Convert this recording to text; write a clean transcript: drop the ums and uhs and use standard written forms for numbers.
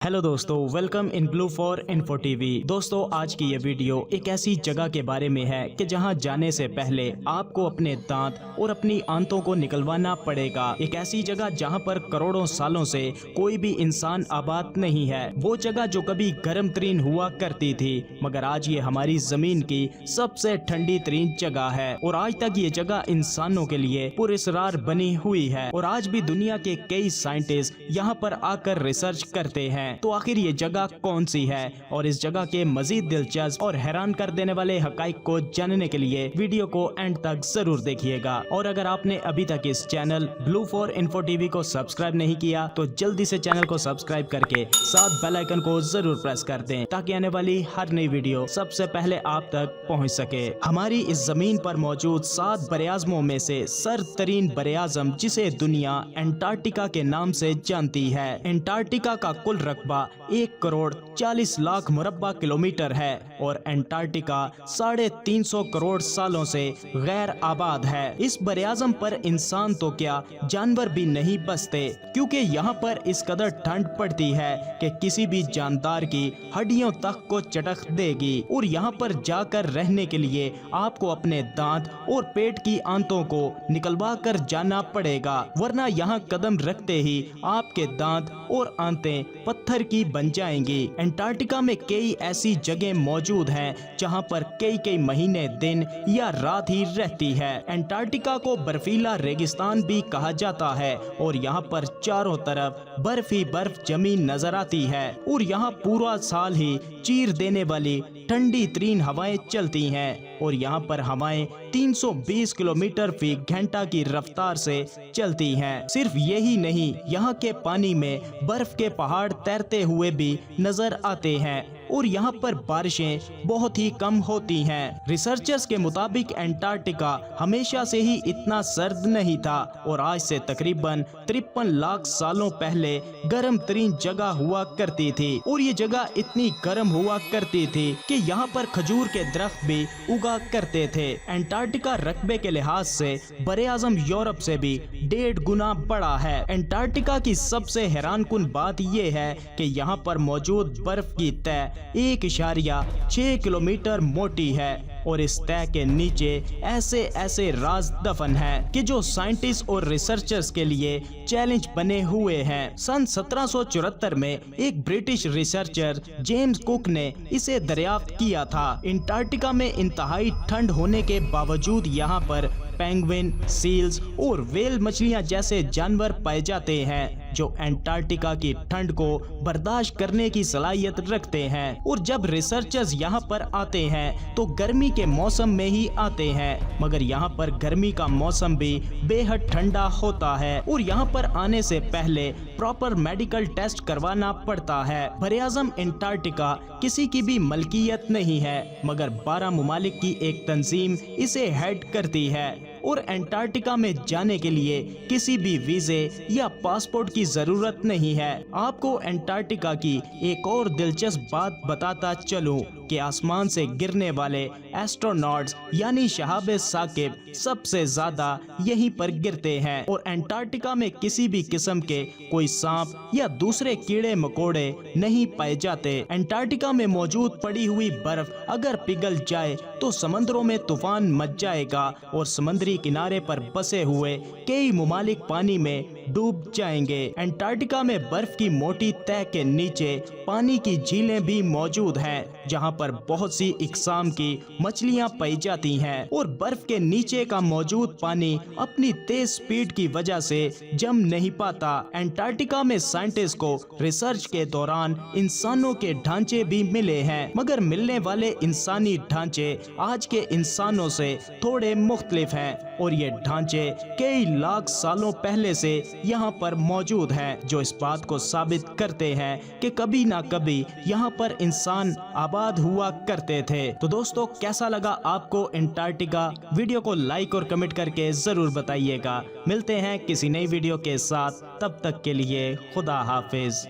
Hello दोस्तों, welcome in blue for info TV. दोस्तों, आज की ये वीडियो एक ऐसी जगह के बारे में है कि जहां जाने से पहले आपको अपने दांत और अपनी आंतों को निकलवाना पड़ेगा। एक ऐसी जगह जहां पर करोड़ों सालों से कोई भी इंसान आबाद नहीं है। वो जगह जो कभी गर्म तरीन हुआ करती थी, मगर आज ये हमारी जमीन की सबसे ठंडी तरीन जगह है और आज तक ये जगह इंसानों के लिए पुरस्कार बनी हुई है और आज भी दुनिया के कई साइंटिस्ट यहाँ पर आकर रिसर्च करते हैं। तो आखिर ये जगह कौन सी है और इस जगह के मजीद दिलचस्प और हैरान कर देने वाले हकाइक को जानने के लिए वीडियो को एंड तक जरूर देखिएगा। और अगर आपने अभी तक इस channel blue for info TV को सब्सक्राइब नहीं किया तो जल्दी से चैनल को सब्सक्राइब करके साथ बेल आइकन को जरूर प्रेस कर दें ताकि आने वाली हर नई वीडियो सबसे पहले आप तक पहुँच सके। हमारी इस जमीन पर मौजूद 7 बरेआज़मों में से सर्द तरीन बरेआज़म जिसे दुनिया एंटार्क्टिका के नाम से जानती है। एंटार्क्टिका का कुल रकबा 1 करोड़ 40 लाख मुरब्बा किलोमीटर है और एंटार्क्टिका 350 करोड़ सालों से गैर आबाद है। इस बरेआज़म पर इंसान तो क्या जानवर भी नहीं बसते, क्योंकि यहाँ पर इस कदर ठंड पड़ती है कि किसी भी जानदार की हड्डियों तक को चटक देगी। और यहाँ पर जाकर रहने के लिए आपको अपने दांत और पेट की आंतों को निकलवा कर जाना पड़ेगा, वरना यहाँ कदम रखते ही आपके दांत और आंतें पत्थर की बन जाएंगी। एंटार्क्टिका में कई ऐसी जगह मौजूद हैं जहां पर कई महीने दिन या रात ही रहती है। एंटार्क्टिका को बर्फीला रेगिस्तान भी कहा जाता है और यहाँ पर चारों तरफ बर्फ ही बर्फ जमी नजर आती है और यहाँ पूरा साल ही चीर देने वाली ठंडी तरीन हवाएं चलती हैं और यहाँ पर हवाएं 320 किलोमीटर फी घंटा की रफ्तार से चलती हैं। सिर्फ यही नहीं, यहाँ के पानी में बर्फ के पहाड़ तैरते हुए भी नजर आते हैं और यहाँ पर बारिशें बहुत ही कम होती हैं। रिसर्चर्स के मुताबिक एंटार्क्टिका हमेशा से ही इतना सर्द नहीं था और आज से तकरीबन 53 लाख सालों पहले गर्म तरीन जगह हुआ करती थी और ये जगह इतनी गर्म हुआ करती थी कि यहाँ पर खजूर के दरख्त भी उगा करते थे। एंटार्क्टिका रकबे के लिहाज से बरेआज़म यूरोप से भी 1.5 गुना बड़ा है। एंटार्क्टिका की सबसे हैरानकुन बात यह है कि यहाँ पर मौजूद बर्फ की तह 1.6 किलोमीटर मोटी है और इस तह के नीचे ऐसे राज दफन हैं कि जो साइंटिस्ट और रिसर्चर्स के लिए चैलेंज बने हुए हैं। सन 1774 में एक ब्रिटिश रिसर्चर जेम्स कुक ने इसे दरियाफ्त किया था। एंटार्क्टिका में इंतहाई ठंड होने के बावजूद यहाँ पर पेंगुइन, सील्स और व्हेल मछलियां जैसे जानवर पाए जाते हैं जो एंटार्क्टिका की ठंड को बर्दाश्त करने की सलाहियत रखते हैं। और जब रिसर्चर्स यहाँ पर आते हैं तो गर्मी के मौसम में ही आते हैं, मगर यहाँ पर गर्मी का मौसम भी बेहद ठंडा होता है और यहाँ पर आने से पहले प्रॉपर मेडिकल टेस्ट करवाना पड़ता है। बरेआज़म एंटार्क्टिका किसी की भी मलकियत नहीं है, मगर 12 ममालिक की एक तंजीम इसे हेड करती है और एंटार्क्टिका में जाने के लिए किसी भी वीजे या पासपोर्ट की जरूरत नहीं है। आपको एंटार्क्टिका की एक और दिलचस्प बात बताता चलूं कि आसमान से गिरने वाले एस्ट्रोनॉट्स यानी शहाब साकिब सबसे ज्यादा यहीं पर गिरते हैं और एंटार्क्टिका में किसी भी किस्म के कोई सांप या दूसरे कीड़े मकोड़े नहीं पाए जाते। एंटार्क्टिका में मौजूद पड़ी हुई बर्फ अगर पिघल जाए तो समंदरों में तूफान मच जाएगा और समुद्री किनारे पर बसे हुए कई ममालिक पानी में डूब जाएंगे। एंटार्क्टिका में बर्फ की मोटी तह के नीचे पानी की झीलें भी मौजूद हैं जहां पर बहुत सी इकसाम की मछलियां पाई जाती हैं और बर्फ के नीचे का मौजूद पानी अपनी तेज स्पीड की वजह से जम नहीं पाता। एंटार्क्टिका में साइंटिस्ट को रिसर्च के दौरान इंसानों के ढांचे भी मिले हैं, मगर मिलने वाले इंसानी ढांचे आज के इंसानों से थोड़े मुख्तलिफ हैं और ये ढांचे कई लाख सालों पहले से यहाँ पर मौजूद हैं, जो इस बात को साबित करते हैं कि कभी ना कभी यहाँ पर इंसान आबाद हुआ करते थे। तो दोस्तों, कैसा लगा आपको एंटार्क्टिका? वीडियो को लाइक और कमेंट करके जरूर बताइएगा। मिलते हैं किसी नई वीडियो के साथ, तब तक के लिए खुदा हाफिज।